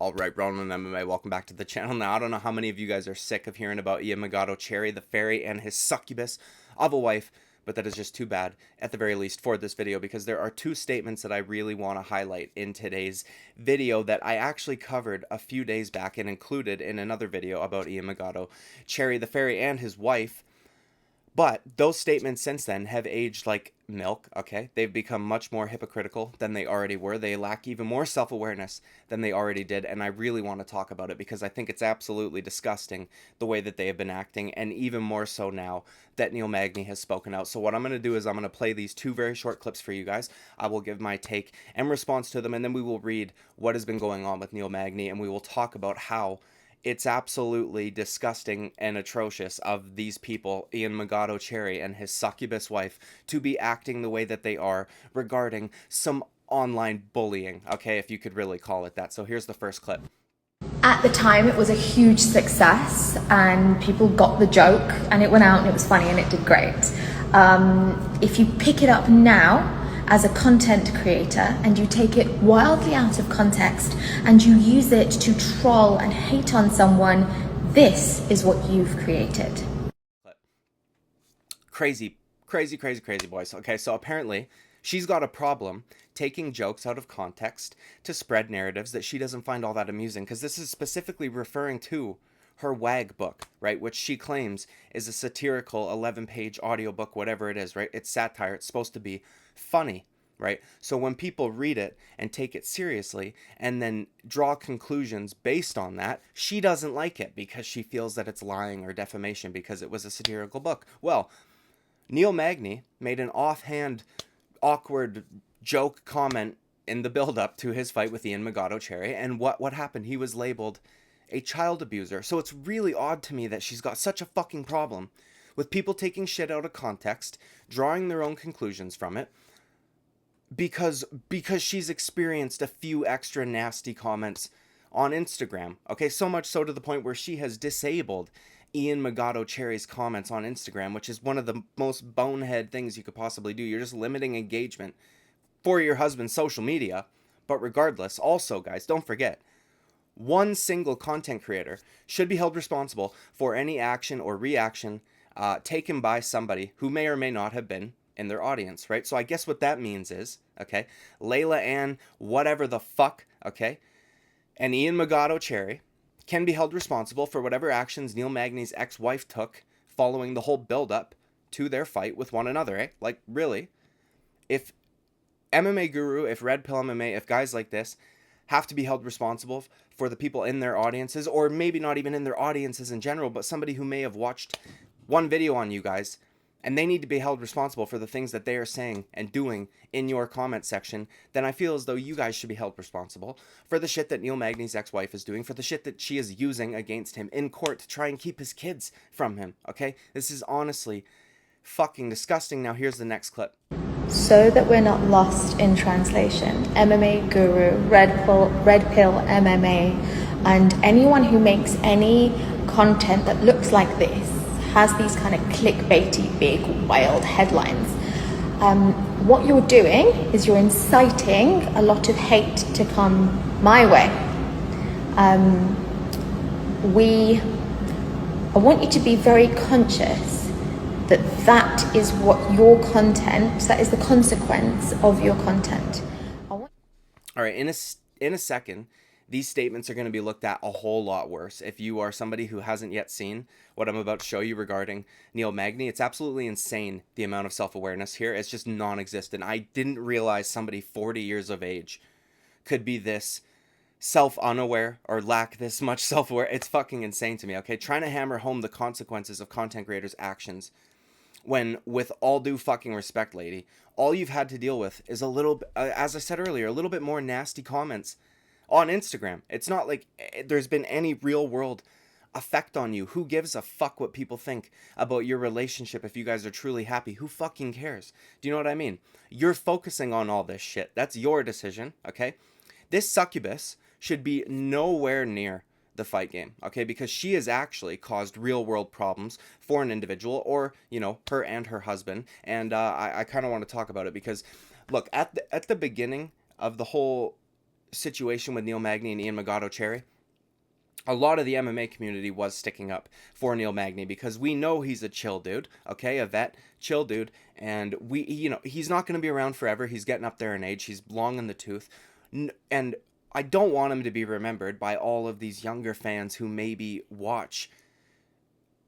All right, Roland MMA, welcome back to the channel. Now, I don't know how many of you guys are sick of hearing about Ian Cherry, the fairy, and his succubus of a wife, but that is just too bad, at the very least, for this video, because there are two statements that I really want to highlight in today's video that I actually covered a few days back and included in another video about Ian Cherry, the fairy, and his wife. But those statements since then have aged like milk, okay? They've become much more hypocritical than they already were. They lack even more self-awareness than they already did, and I really want to talk about it because I think it's absolutely disgusting the way that they have been acting, and even more so now that Neil Magny has spoken out. So what I'm going to do is I'm going to play these two very short clips for you guys. I will give my take and response to them, and then we will read what has been going on with Neil Magny, and we will talk about how it's absolutely disgusting and atrocious of these people, Ian Cherry and his succubus wife, to be acting the way that they are regarding some online bullying, okay, if you could really call it that. So here's the first clip. At the time, it was a huge success and people got the joke and it went out and it was funny and it did great. If you pick it up now as a content creator and you take it wildly out of context and you use it to troll and hate on someone, this is what you've created. Crazy, boys. Okay, so apparently she's got a problem taking jokes out of context to spread narratives that she doesn't find all that amusing, because this is specifically referring to her WAG book, right, which she claims is a satirical 11-page audiobook, whatever it is, right? It's satire. It's supposed to be funny, right? So when people read it and take it seriously and then draw conclusions based on that, she doesn't like it because she feels that it's lying or defamation because it was a satirical book. Well, Neil Magny made an offhand, awkward joke comment in the build-up to his fight with Ian Cherry, and what happened? He was labeled a child abuser. So it's really odd to me that she's got such a fucking problem with people taking shit out of context, drawing their own conclusions from it, because she's experienced a few extra nasty comments on Instagram. Okay, so much so to the point where she has disabled Ian Cherry's comments on Instagram, which is one of the most bonehead things you could possibly do. You're just limiting engagement for your husband's social media. But regardless, also, guys, don't forget, one single content creator should be held responsible for any action or reaction taken by somebody who may or may not have been in their audience, right? So I guess what that means is, okay, Layla Ann, whatever the fuck, okay, and Ian Cherry can be held responsible for whatever actions Neil Magny's ex-wife took following the whole build-up to their fight with one another, eh? Like, really? If MMA Guru, if Red Pill MMA, if guys like this have to be held responsible for the people in their audiences, or maybe not even in their audiences in general, but somebody who may have watched one video on you guys, and they need to be held responsible for the things that they are saying and doing in your comment section, then I feel as though you guys should be held responsible for the shit that Neil Magny's ex-wife is doing, for the shit that she is using against him in court to try and keep his kids from him, okay? This is honestly fucking disgusting. Now here's the next clip. So that we're not lost in translation, MMA Guru, Red Pill MMA, and anyone who makes any content that looks like this, has these kind of clickbaity, big, wild headlines. What you're doing is you're inciting a lot of hate to come my way. I want you to be very conscious that that is what your content, that is the consequence of your content. All right, in a second, these statements are going to be looked at a whole lot worse. If you are somebody who hasn't yet seen what I'm about to show you regarding Neil Magny, it's absolutely insane, the amount of self-awareness here. It's just non-existent. I didn't realize somebody 40 years of age could be this self-unaware or lack this much self-aware. It's fucking insane to me, okay? Trying to hammer home the consequences of content creators' actions when, with all due fucking respect, lady, all you've had to deal with is a little, as I said earlier, a little bit more nasty comments on Instagram. It's not like there's been any real world effect on you. Who gives a fuck what people think about your relationship if you guys are truly happy? Who fucking cares? Do you know what I mean? You're focusing on all this shit. That's your decision, okay? This succubus should be nowhere near the fight game, okay? Because she has actually caused real world problems for an individual, or, you know, her and her husband. And I kind of want to talk about it because, look, at the beginning of the whole situation with Neil Magny and Ian Cherry, a lot of the MMA community was sticking up for Neil Magny because we know he's a chill dude, okay, a vet, chill dude, and he's not going to be around forever. He's getting up there in age. He's long in the tooth, and I don't want him to be remembered by all of these younger fans who maybe watch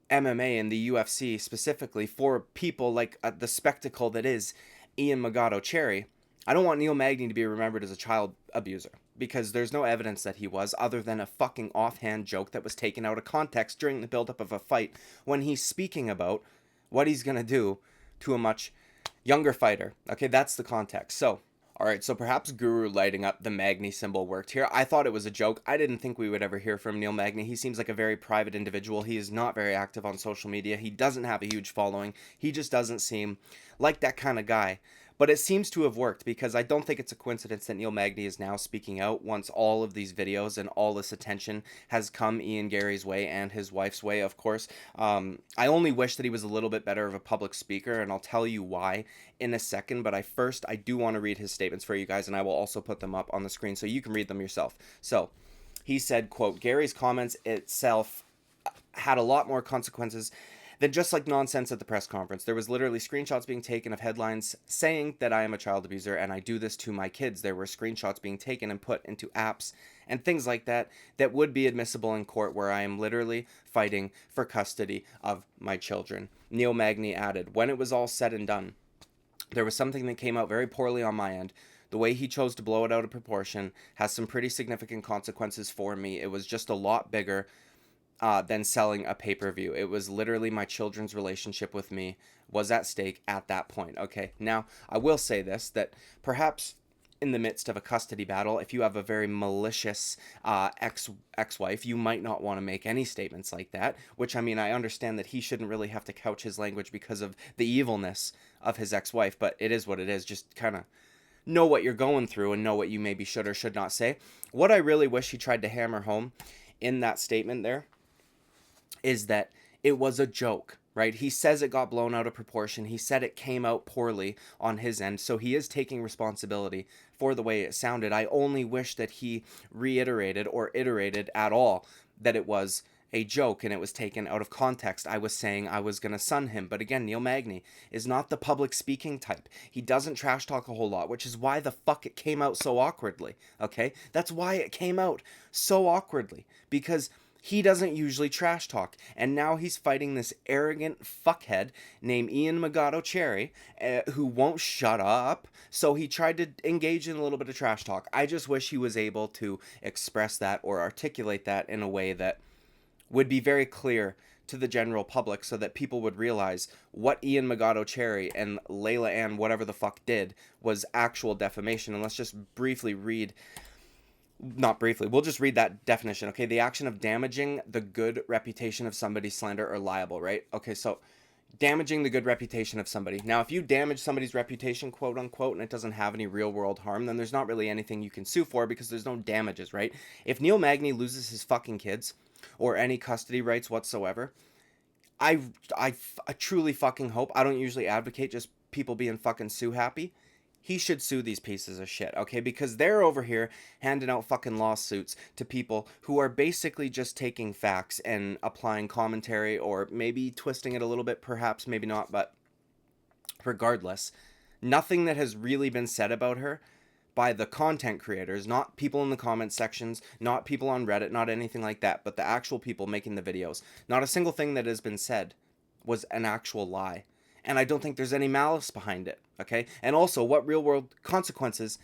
MMA and the UFC specifically for people like the spectacle that is Ian Cherry. I don't want Neil Magny to be remembered as a child abuser because there's no evidence that he was, other than a fucking offhand joke that was taken out of context during the buildup of a fight when he's speaking about what he's going to do to a much younger fighter. Okay, that's the context. So, alright, so perhaps Guru lighting up the Magny symbol worked here. I thought it was a joke. I didn't think we would ever hear from Neil Magny. He seems like a very private individual. He is not very active on social media. He doesn't have a huge following. He just doesn't seem like that kind of guy. But it seems to have worked because I don't think it's a coincidence that Neil Magny is now speaking out once all of these videos and all this attention has come Ian Garry's way and his wife's way, of course. I only wish that he was a little bit better of a public speaker, and I'll tell you why in a second. But I do want to read his statements for you guys, and I will also put them up on the screen so you can read them yourself. So he said, quote, Gary's comments itself had a lot more consequences than just like nonsense at the press conference. There was literally screenshots being taken of headlines saying that I am a child abuser and I do this to my kids. There were screenshots being taken and put into apps and things like that that would be admissible in court, where I am literally fighting for custody of my children. Neil Magny added, when it was all said and done, there was something that came out very poorly on my end. The way he chose to blow it out of proportion has some pretty significant consequences for me. It was just a lot bigger than selling a pay-per-view. It was literally my children's relationship with me was at stake at that point. Okay, now I will say this, that perhaps in the midst of a custody battle, if you have a very malicious ex-wife, you might not want to make any statements like that, which, I mean, I understand that he shouldn't really have to couch his language because of the evilness of his ex-wife, but it is what it is. Just kind of know what you're going through and know what you maybe should or should not say. What I really wish he tried to hammer home in that statement there is that it was a joke, right? He says it got blown out of proportion. He said it came out poorly on his end, so he is taking responsibility for the way it sounded. I only wish that he reiterated or iterated at all that it was a joke and it was taken out of context. I was saying I was going to sun him, but again, Neil Magny is not the public speaking type. He doesn't trash talk a whole lot, which is why the fuck it came out so awkwardly, okay? That's why it came out so awkwardly, because he doesn't usually trash talk, and now he's fighting this arrogant fuckhead named Ian Cherry, who won't shut up, so he tried to engage in a little bit of trash talk. I just wish he was able to express that or articulate that in a way that would be very clear to the general public so that people would realize what Ian Cherry and Layla Ann whatever the fuck did was actual defamation. And let's just briefly read... Not briefly, we'll just read that definition, okay? The action of damaging the good reputation of somebody, slander, or libel, right? Okay, so damaging the good reputation of somebody. Now, if you damage somebody's reputation, quote unquote, and it doesn't have any real world harm, then there's not really anything you can sue for because there's no damages, right? If Neil Magny loses his fucking kids or any custody rights whatsoever, I truly fucking hope, I don't usually advocate just people being fucking sue happy, he should sue these pieces of shit, okay? Because they're over here handing out fucking lawsuits to people who are basically just taking facts and applying commentary or maybe twisting it a little bit, perhaps, maybe not, but regardless, nothing that has really been said about her by the content creators, not people in the comment sections, not people on Reddit, not anything like that, but the actual people making the videos. Not a single thing that has been said was an actual lie. And I don't think there's any malice behind it, okay? And also, what real-world consequences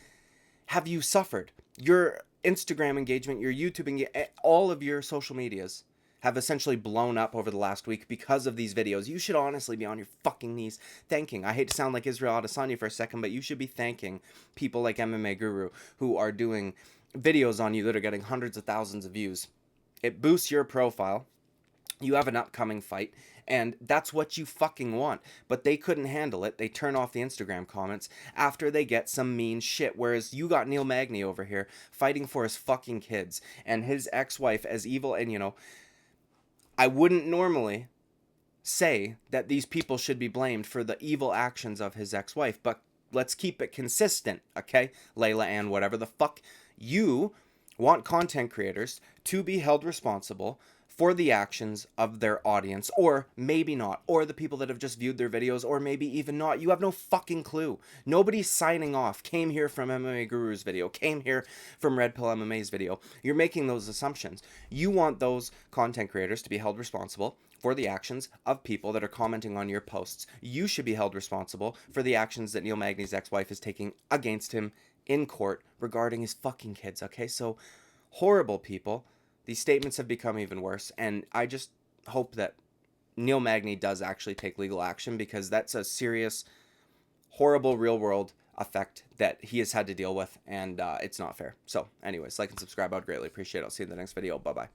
have you suffered? Your Instagram engagement, your YouTube engagement, all of your social medias have essentially blown up over the last week because of these videos. You should honestly be on your fucking knees thanking. I hate to sound like Israel Adesanya for a second, but you should be thanking people like MMA Guru who are doing videos on you that are getting hundreds of thousands of views. It boosts your profile. You have an upcoming fight, and that's what you fucking want. But they couldn't handle it. They turn off the Instagram comments after they get some mean shit. Whereas you got Neil Magny over here fighting for his fucking kids and his ex-wife as evil. And, you know, I wouldn't normally say that these people should be blamed for the evil actions of his ex-wife, but let's keep it consistent, okay? Layla Ann, whatever the fuck You want content creators to be held responsible for the actions of their audience, or maybe not, or the people that have just viewed their videos, or maybe even not. You have no fucking clue. Nobody signing off came here from MMA Guru's video, came here from Red Pill MMA's video. You're making those assumptions. You want those content creators to be held responsible for the actions of people that are commenting on your posts. You should be held responsible for the actions that Neil Magny's ex-wife is taking against him in court regarding his fucking kids, okay? So, horrible people. These statements have become even worse, and I just hope that Neil Magny does actually take legal action, because that's a serious, horrible real-world effect that he has had to deal with, and it's not fair. So, anyways, like and subscribe. I would greatly appreciate it. I'll see you in the next video. Bye-bye.